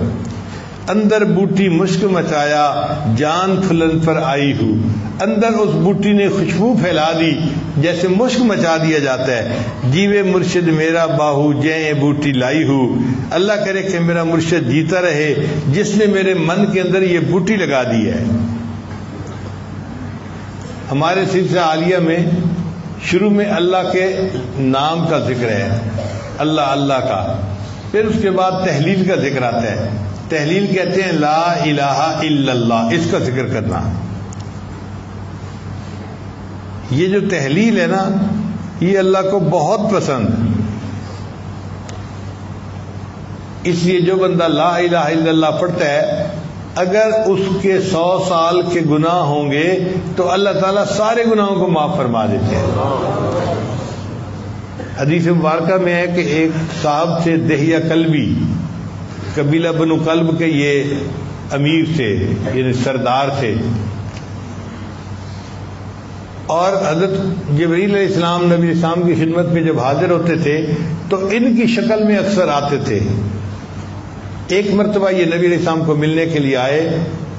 اندر بوٹی مشک مچایا جان پھلن پر آئی ہوں، اندر اس بوٹی نے خوشبو پھیلا دی جیسے مشک مچا دیا جاتا ہے۔ جیوے مرشد میرا باہو جے بوٹی لائی ہوں، اللہ کرے کہ میرا مرشد جیتا رہے جس نے میرے من کے اندر یہ بوٹی لگا دی ہے۔ ہمارے سلسلہ عالیہ میں شروع میں اللہ کے نام کا ذکر ہے، اللہ اللہ کا، پھر اس کے بعد تحلیل کا ذکر آتا ہے۔ تحلیل کہتے ہیں لا الہ الا اللہ، اس کا ذکر کرنا۔ یہ جو تحلیل ہے نا یہ اللہ کو بہت پسند، اس لیے جو بندہ لا الہ الا اللہ پڑھتا ہے اگر اس کے 100 سال کے گناہ ہوں گے تو اللہ تعالیٰ سارے گناہوں کو معاف فرما دیتے ہیں۔ حدیث مبارکہ میں ہے کہ ایک صاحب تھے دہیہ کلبی، قبیلہ بنو کلب کے یہ امیر تھے، یعنی سردار تھے، اور حضرت جبرائیل علیہ السلام نبی السلام کی خدمت میں جب حاضر ہوتے تھے تو ان کی شکل میں اکثر آتے تھے۔ ایک مرتبہ یہ نبی علیہ السلام کو ملنے کے لیے آئے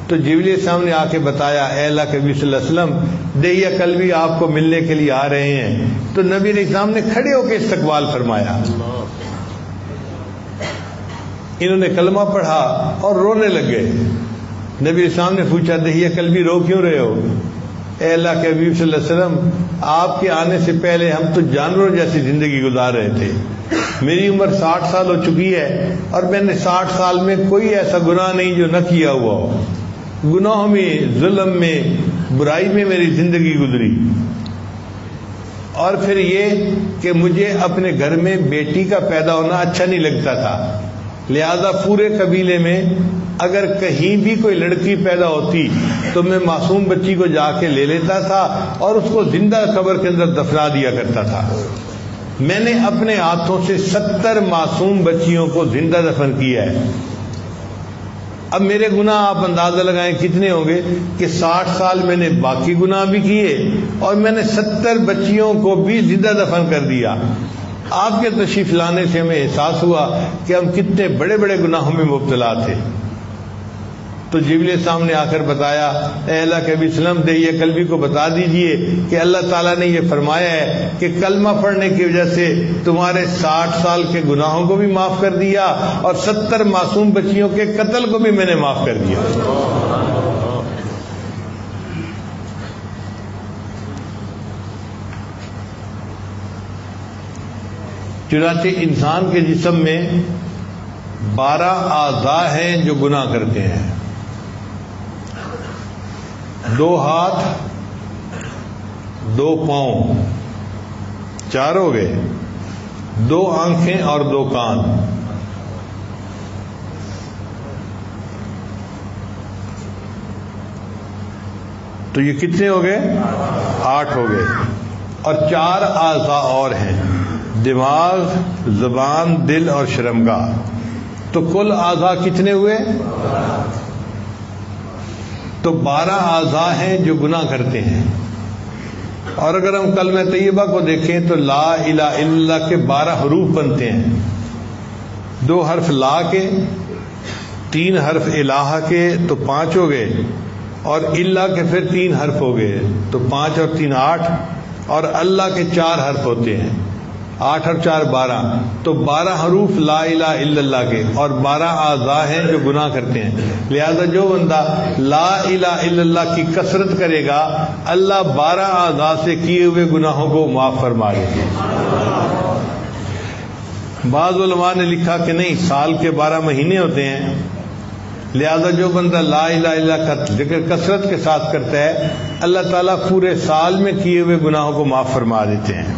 تو جبرائیل علیہ السلام نے آ کے بتایا اے اللہ کے نبی صلی اللہ علیہ وسلم دہیہ کلبی آپ کو ملنے کے لیے آ رہے ہیں، تو نبی علیہ السلام نے کھڑے ہو کے استقبال فرمایا۔ انہوں نے کلمہ پڑھا اور رونے لگ گئے نبی اسلام نے پوچھا دہیہ کلبی رو کیوں رہے ہو؟ اے اللہ کے حبیب صلی اللہ علیہ وسلم، آپ کے آنے سے پہلے ہم تو جانوروں جیسی زندگی گزار رہے تھے. میری عمر 60 سال ہو چکی ہے اور میں نے 60 سال میں کوئی ایسا گناہ نہیں جو نہ کیا ہوا ہو. گناہوں میں، ظلم میں، برائی میں میری زندگی گزری. اور پھر یہ کہ مجھے اپنے گھر میں بیٹی کا پیدا ہونا اچھا نہیں لگتا تھا، لہذا پورے قبیلے میں اگر کہیں بھی کوئی لڑکی پیدا ہوتی تو میں معصوم بچی کو جا کے لے لیتا تھا اور اس کو زندہ قبر کے اندر دفنا دیا کرتا تھا. میں نے اپنے ہاتھوں سے 70 معصوم بچیوں کو زندہ دفن کیا ہے. اب میرے گناہ آپ اندازہ لگائیں کتنے ہوں گے کہ 60 سال میں نے باقی گناہ بھی کیے اور میں نے 70 بچیوں کو بھی زندہ دفن کر دیا. آپ کے تشریف لانے سے ہمیں احساس ہوا کہ ہم کتنے بڑے بڑے گناہوں میں مبتلا تھے. تو جبریل السلام نے آ کر بتایا، اے اللہ کے نبی وسلم دہیہ قلبی کو بتا دیجئے کہ اللہ تعالیٰ نے یہ فرمایا ہے کہ کلمہ پڑھنے کی وجہ سے تمہارے 60 سال کے گناہوں کو بھی معاف کر دیا اور 70 معصوم بچیوں کے قتل کو بھی میں نے معاف کر دیا. چنانچہ انسان کے جسم میں 12 اعضاء ہیں جو گناہ کرتے ہیں. 2 ہاتھ، 2 پاؤں، 4 ہو گئے، 2 آنکھیں اور 2 کان. تو یہ کتنے ہو گئے؟ 8 ہو گئے. اور 4 اعضاء اور ہیں، دماغ، زبان، دل اور شرمگاہ. تو کل اعضاء کتنے ہوئے؟ تو 12 اعضاء ہیں جو گناہ کرتے ہیں. اور اگر ہم کلمہ طیبہ کو دیکھیں تو لا الہ الا اللہ کے 12 حروف بنتے ہیں. 2 حرف لا کے، 3 حرف الہ کے تو 5 ہو گئے، اور اللہ کے پھر 3 حرف ہو گئے تو 5 اور 3 8، اور اللہ کے 4 حرف ہوتے ہیں، 8 اور 4 12. تو 12 حروف لا الہ الا اللہ کے اور 12 اعضاء ہیں جو گناہ کرتے ہیں. لہذا جو بندہ لا الہ الا اللہ کی کثرت کرے گا اللہ 12 اعضاء سے کیے ہوئے گناہوں کو معاف فرما دے گا. بعض علماء نے لکھا کہ نہیں، سال کے 12 مہینے ہوتے ہیں، لہذا جو بندہ لا الہ الا اللہ کا ذکر کثرت کے ساتھ کرتا ہے اللہ تعالیٰ پورے سال میں کیے ہوئے گناہوں کو معاف فرما دیتے ہیں.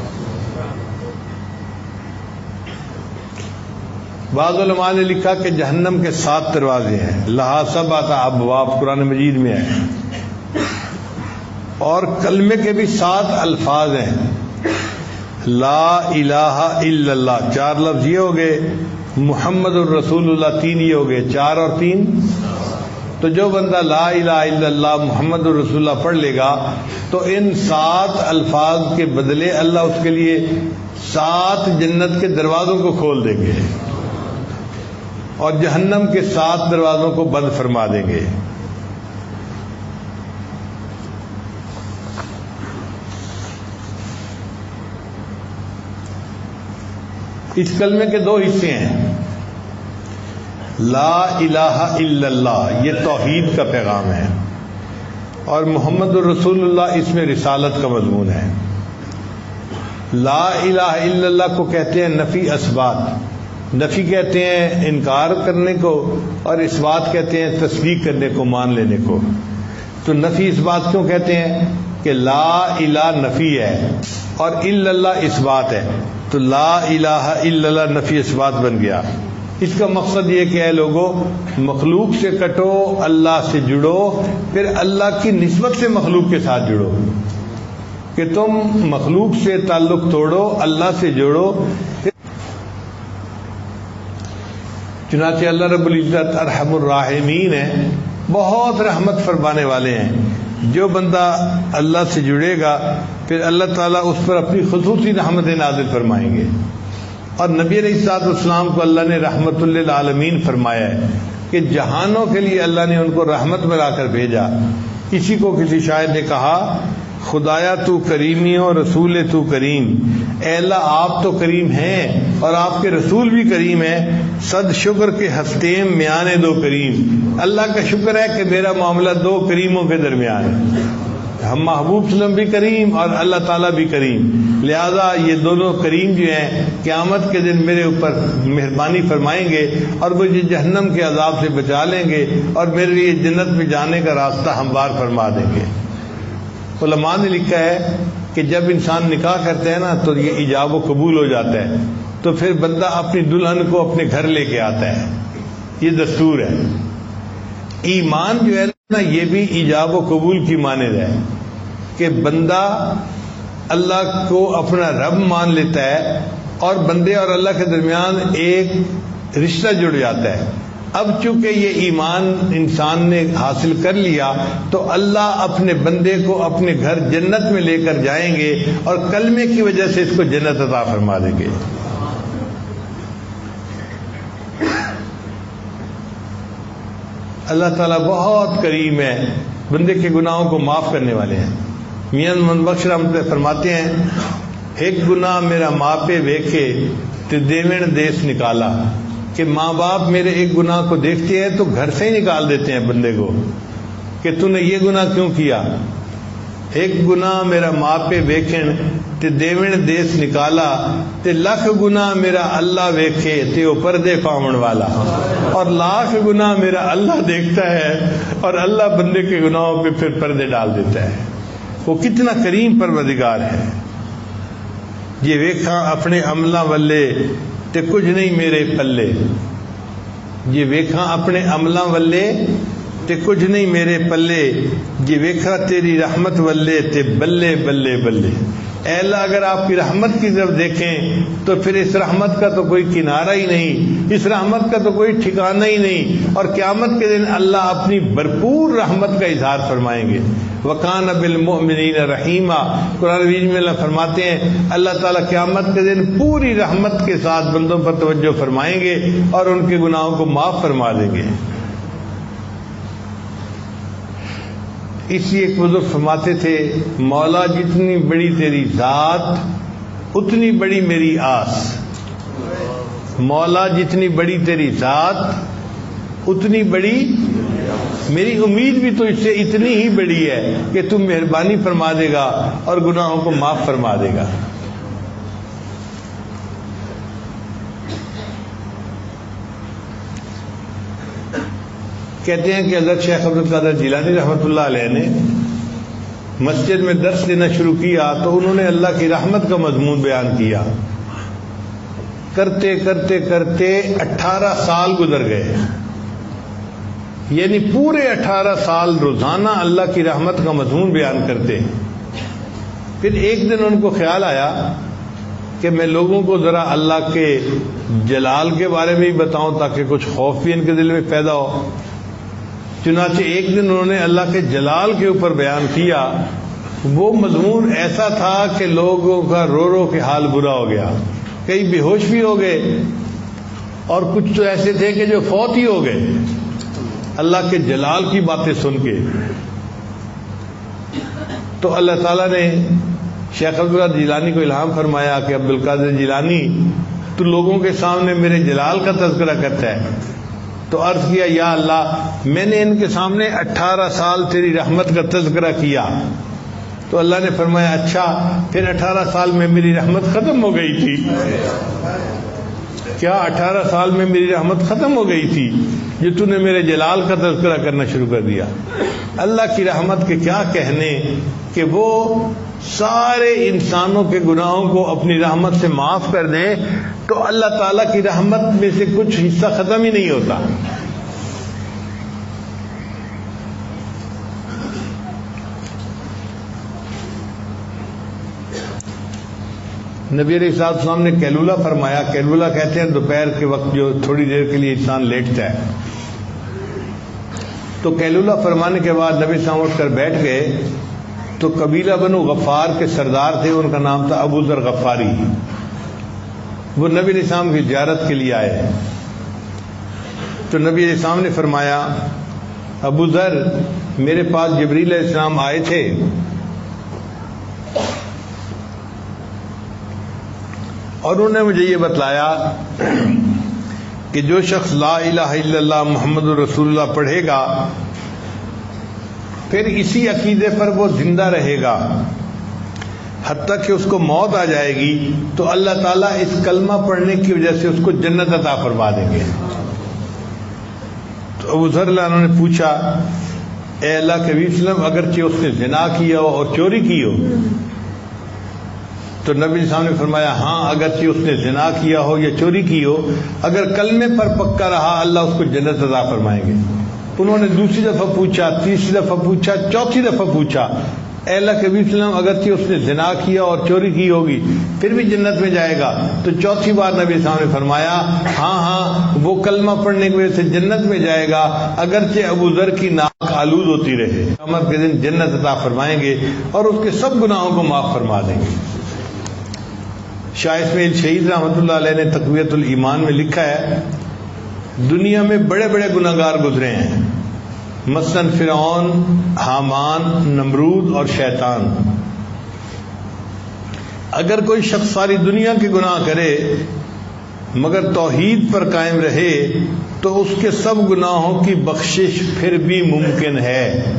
بعض علماء نے لکھا کہ جہنم کے 7 دروازے ہیں، لہا 7 ابواب قرآن مجید میں ہے. اور کلمے کے بھی 7 الفاظ ہیں، لا الہ الا اللہ 4 لفظ یہ ہو گئے، محمد الرسول اللہ 3 یہ ہو گئے، 4 اور 3. تو جو بندہ لا الہ الا اللہ محمد الرسول اللہ پڑھ لے گا تو ان 7 الفاظ کے بدلے اللہ اس کے لیے 7 جنت کے دروازوں کو کھول دیں گے اور جہنم کے 7 دروازوں کو بند فرما دیں گے. اس کلمے کے 2 حصے ہیں. لا الہ الا اللہ یہ توحید کا پیغام ہے، اور محمد الرسول اللہ اس میں رسالت کا مضمون ہے. لا الہ الا اللہ کو کہتے ہیں نفی اثبات. نفی کہتے ہیں انکار کرنے کو، اور اثبات کہتے ہیں تصدیق کرنے کو، مان لینے کو. تو نفی اثبات کیوں کہتے ہیں کہ لا الہ نفی ہے اور الا اللہ اثبات ہے، تو لا الہ الا اللہ نفی اثبات بن گیا. اس کا مقصد یہ کہ اے لوگوں مخلوق سے کٹو، اللہ سے جڑو، پھر اللہ کی نسبت سے مخلوق کے ساتھ جڑو، کہ تم مخلوق سے تعلق توڑو، اللہ سے جوڑو. چنانچہ اللہ رب العزت ارحم الراحمین ہے، بہت رحمت فرمانے والے ہیں. جو بندہ اللہ سے جڑے گا پھر اللہ تعالیٰ اس پر اپنی خصوصی رحمت نازل فرمائیں گے. اور نبی علیہ الصلوۃ والسلام کو اللہ نے رحمت للعالمین فرمایا ہے کہ جہانوں کے لیے اللہ نے ان کو رحمت بنا کر بھیجا. اسی کو کسی شاعر نے کہا، خدایا تو کریمی اور رسول تو کریم، اے اللہ آپ تو کریم ہیں اور آپ کے رسول بھی کریم ہیں، صد شکر کے ہستیم میانے دو کریم، اللہ کا شکر ہے کہ میرا معاملہ دو کریموں کے درمیان ہے، ہم محبوب صلی اللہ علیہ وسلم بھی کریم اور اللہ تعالیٰ بھی کریم، لہذا یہ دونوں کریم جو ہیں قیامت کے دن میرے اوپر مہربانی فرمائیں گے اور مجھے جہنم کے عذاب سے بچا لیں گے اور میرے لیے جنت میں جانے کا راستہ ہموار فرما دیں گے۔ علماء نے لکھا ہے کہ جب انسان نکاح کرتا ہے نا تو یہ ایجاب و قبول ہو جاتا ہے، تو پھر بندہ اپنی دلہن کو اپنے گھر لے کے آتا ہے، یہ دستور ہے۔ ایمان جو ہے نا یہ بھی ایجاب و قبول کی مانند ہے کہ بندہ اللہ کو اپنا رب مان لیتا ہے اور بندے اور اللہ کے درمیان ایک رشتہ جڑ جاتا ہے۔ اب چونکہ یہ ایمان انسان نے حاصل کر لیا تو اللہ اپنے بندے کو اپنے گھر جنت میں لے کر جائیں گے اور کلمے کی وجہ سے اس کو جنت عطا فرما دیں گے۔ اللہ تعالیٰ بہت کریم ہے، بندے کے گناہوں کو معاف کرنے والے ہیں۔ میاں محمد بخش رحمۃ اللہ فرماتے ہیں، ایک گناہ میرا ماں پہ ویکھے تے دیوین دیس نکالا، کہ ماں باپ میرے ایک گناہ کو دیکھتے ہیں تو گھر سے ہی نکال دیتے ہیں بندے کو کہ تو نے یہ گناہ کیوں کیا۔ ایک گناہ میرا ماں پہ ویکھن تے دیوین دیس نکالا، تے لکھ گناہ میرا اللہ ویکھے تے او پردے پاون والا، اور لاکھ گناہ میرا اللہ دیکھتا ہے اور اللہ بندے کے گناہوں پہ پھر پردے ڈال دیتا ہے۔ وہ کتنا کریم پروردگار ہے۔ یہ ویکھاں اپنے عملاں والے تے کچھ نہیں میرے پلے، یہ ویکھاں اپنے عملاں والے تے کچھ نہیں میرے پلے، یہ ویکھا تیری رحمت والے تے بلے بلے بلے۔ اے اللہ اگر آپ کی رحمت کی طرف دیکھیں تو پھر اس رحمت کا تو کوئی کنارہ ہی نہیں، اس رحمت کا تو کوئی ٹھکانہ ہی نہیں، اور قیامت کے دن اللہ اپنی بھرپور رحمت کا اظہار فرمائیں گے۔ وَكَانَ بِالْمُؤْمِنِينَ رَحِيمًا، قرآن مجید میں اللہ فرماتے ہیں اللہ تعالیٰ قیامت کے دن پوری رحمت کے ساتھ بندوں پر توجہ فرمائیں گے اور ان کے گناہوں کو معاف فرما دیں گے۔ اس لیے ایک بزرگ فرماتے تھے، مولا جتنی بڑی تیری ذات اتنی بڑی میری آس، مولا جتنی بڑی تیری ذات اتنی بڑی میری امید بھی تو اس سے اتنی ہی بڑی ہے کہ تم مہربانی فرما دے گا اور گناہوں کو معاف فرما دے گا۔ کہتے ہیں کہ حضرت شیخ عبد القادر جیلانی رحمۃ اللہ علیہ نے مسجد میں درس دینا شروع کیا تو انہوں نے اللہ کی رحمت کا مضمون بیان کیا، کرتے کرتے کرتے 18 سال گزر گئے، یعنی پورے 18 سال روزانہ اللہ کی رحمت کا مضمون بیان کرتے۔ پھر ایک دن ان کو خیال آیا کہ میں لوگوں کو ذرا اللہ کے جلال کے بارے میں ہی بتاؤں تاکہ کچھ خوف بھی ان کے دل میں پیدا ہو۔ چنانچہ ایک دن انہوں نے اللہ کے جلال کے اوپر بیان کیا، وہ مضمون ایسا تھا کہ لوگوں کا رو رو کے حال برا ہو گیا، کئی بے ہوش بھی ہو گئے اور کچھ تو ایسے تھے کہ جو فوت ہی ہو گئے اللہ کے جلال کی باتیں سن کے۔ تو اللہ تعالیٰ نے شیخ عبد القادر جیلانی کو الہام فرمایا کہ عبد القادر جیلانی تو لوگوں کے سامنے میرے جلال کا تذکرہ کرتا ہے، تو عرض کیا یا اللہ میں نے ان کے سامنے 18 سال تیری رحمت کا تذکرہ کیا۔ تو اللہ نے فرمایا اچھا پھر 18 سال میں میری رحمت ختم ہو گئی تھی کیا؟ 18 سال میں میری رحمت ختم ہو گئی تھی جو تو نے میرے جلال کا تذکرہ کرنا شروع کر دیا۔ اللہ کی رحمت کے کیا کہنے کہ وہ سارے انسانوں کے گناہوں کو اپنی رحمت سے معاف کر دے، تو اللہ تعالیٰ کی رحمت میں سے کچھ حصہ ختم ہی نہیں ہوتا۔ نبی علیہ السلام نے کیلولہ فرمایا، کیلولہ کہتے ہیں دوپہر کے وقت جو تھوڑی دیر کے لیے انسان لیٹتا ہے، تو کیلولہ فرمانے کے بعد نبی صاحب اٹھ کر بیٹھ گئے تو قبیلہ بنو غفار کے سردار تھے، ان کا نام تھا ابو ذر غفاری، وہ نبی علیہ السلام کی زیارت کے لیے آئے۔ تو نبی علیہ السلام نے فرمایا ابو ذر میرے پاس جبریل علیہ السلام آئے تھے اور انہوں نے مجھے یہ بتلایا کہ جو شخص لا الہ الا اللہ محمد رسول اللہ پڑھے گا پھر اسی عقیدے پر وہ زندہ رہے گا حتیٰ کہ اس کو موت آ جائے گی تو اللہ تعالیٰ اس کلمہ پڑھنے کی وجہ سے اس کو جنت عطا فرما دیں گے. تو ابو ذر اللہ عنہ نے پوچھا اے اللہ کے نبی صلی اللہ علیہ وسلم اگرچہ اس نے زنا کیا ہو اور چوری کی ہو؟ تو نبی صاحب نے فرمایا ہاں اگرچہ اس نے زنا کیا ہو یا چوری کی ہو اگر کلمے پر پکا رہا اللہ اس کو جنت عطا فرمائیں گے. انہوں نے دوسری دفعہ پوچھا، تیسری دفعہ پوچھا، چوتھی دفعہ پوچھا اے اللہ کے نبی صلی اللہ علیہ وسلم اگرچہ اس نے زنا کیا اور چوری کی ہوگی پھر بھی جنت میں جائے گا؟ تو چوتھی بار نبی صاحب نے فرمایا ہاں وہ کلمہ پڑھنے کی وجہ سے جنت میں جائے گا اگرچہ ابو ذر کی ناک آلود ہوتی رہے. قیامت کے دن جنت عطا فرمائیں گے اور اس کے سب گناہوں کو معاف فرما دیں گے. شاہ اسماعیل شہید رحمۃ اللہ علیہ نے تقویۃ الایمان میں لکھا ہے دنیا میں بڑے بڑے گناہگار گزرے ہیں، مثلاً فرعون، حامان، نمرود اور شیطان. اگر کوئی شخص ساری دنیا کے گناہ کرے مگر توحید پر قائم رہے تو اس کے سب گناہوں کی بخشش پھر بھی ممکن ہے.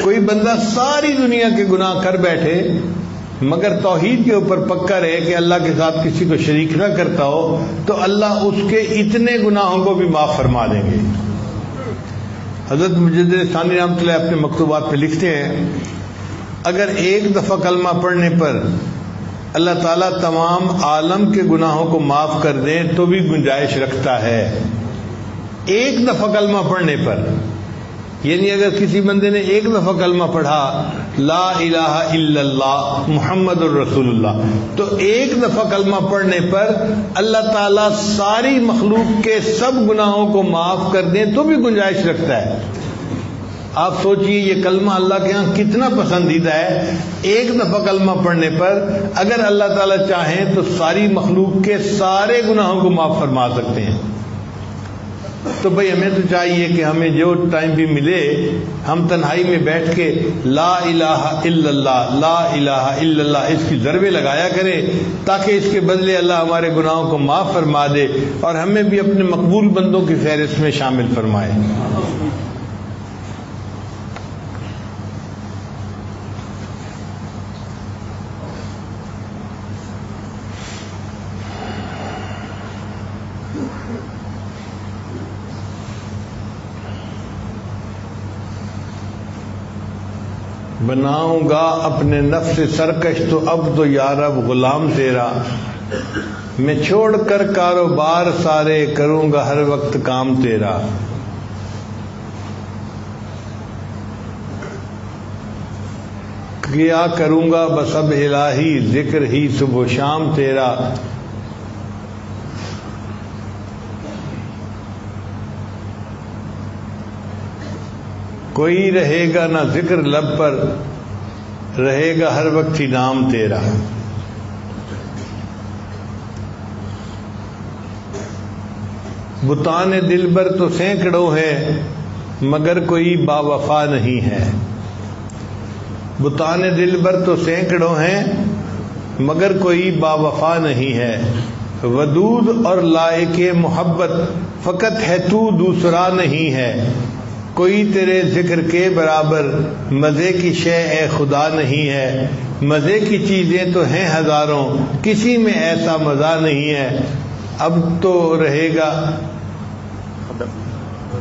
کوئی بندہ ساری دنیا کے گناہ کر بیٹھے مگر توحید کے اوپر پکا رہے کہ اللہ کے ساتھ کسی کو شریک نہ کرتا ہو تو اللہ اس کے اتنے گناہوں کو بھی معاف فرما دیں گے. حضرت مجدد ثانی رحمۃ اللہ اپنے مکتوبات میں لکھتے ہیں اگر ایک دفعہ کلمہ پڑھنے پر اللہ تعالیٰ تمام عالم کے گناہوں کو معاف کر دیں تو بھی گنجائش رکھتا ہے. ایک دفعہ کلمہ پڑھنے پر، یعنی اگر کسی بندے نے ایک دفعہ کلمہ پڑھا لا الہ الا اللہ محمد الرسول اللہ تو ایک دفعہ کلمہ پڑھنے پر اللہ تعالیٰ ساری مخلوق کے سب گناہوں کو معاف کر دیں تو بھی گنجائش رکھتا ہے. آپ سوچئے یہ کلمہ اللہ کے ہاں کتنا پسندیدہ ہے. ایک دفعہ کلمہ پڑھنے پر اگر اللہ تعالیٰ چاہیں تو ساری مخلوق کے سارے گناہوں کو معاف فرما سکتے ہیں. تو بھئی ہمیں تو چاہیے کہ ہمیں جو ٹائم بھی ملے ہم تنہائی میں بیٹھ کے لا الہ الا اللہ لا الہ الا اللہ اس کی ضربیں لگایا کریں تاکہ اس کے بدلے اللہ ہمارے گناہوں کو معاف فرما دے اور ہمیں بھی اپنے مقبول بندوں کی فہرست میں شامل فرمائے. بناؤں گا اپنے نفس سرکش تو اب تو یارب غلام تیرا میں چھوڑ کر کاروبار سارے کروں گا ہر وقت کام تیرا. کیا کروں گا بس اب الہی ذکر ہی صبح و شام تیرا. کوئی رہے گا نہ ذکر لب پر رہے گا ہر وقت ہی نام تیرا. بتان دل بر تو سینکڑوں ہے مگر کوئی با وفا نہیں ہے. بتان دل بر تو سینکڑوں ہیں مگر کوئی با وفا نہیں ہے. ودود اور لائق محبت فقط ہے تو دوسرا نہیں ہے. کوئی تیرے ذکر کے برابر مزے کی شے اے خدا نہیں ہے. مزے کی چیزیں تو ہیں ہزاروں کسی میں ایسا مزہ نہیں ہے. اب تو رہے گا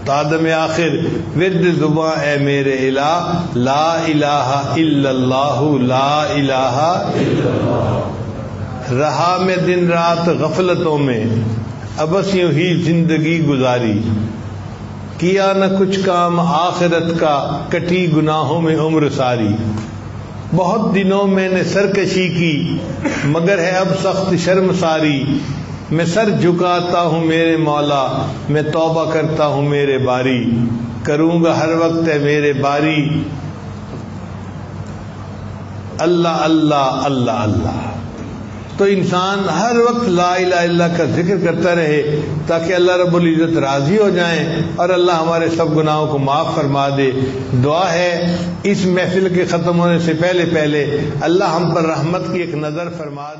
تادم آخر ورد زباں اے میرے الہ لا الہ الا اللہ لا الہ الا اللہ. رہا میں دن رات غفلتوں میں ابس یوں ہی زندگی گزاری. کیا نہ کچھ کام آخرت کا کٹی گناہوں میں عمر ساری. بہت دنوں میں نے سرکشی کی مگر ہے اب سخت شرم ساری. میں سر جھکاتا ہوں میرے مولا میں توبہ کرتا ہوں میرے باری. کروں گا ہر وقت ہے میرے باری اللہ اللہ اللہ اللہ. تو انسان ہر وقت لا الہ الا اللہ کا ذکر کرتا رہے تاکہ اللہ رب العزت راضی ہو جائیں اور اللہ ہمارے سب گناہوں کو معاف فرما دے. دعا ہے اس محفل کے ختم ہونے سے پہلے اللہ ہم پر رحمت کی ایک نظر فرما دے.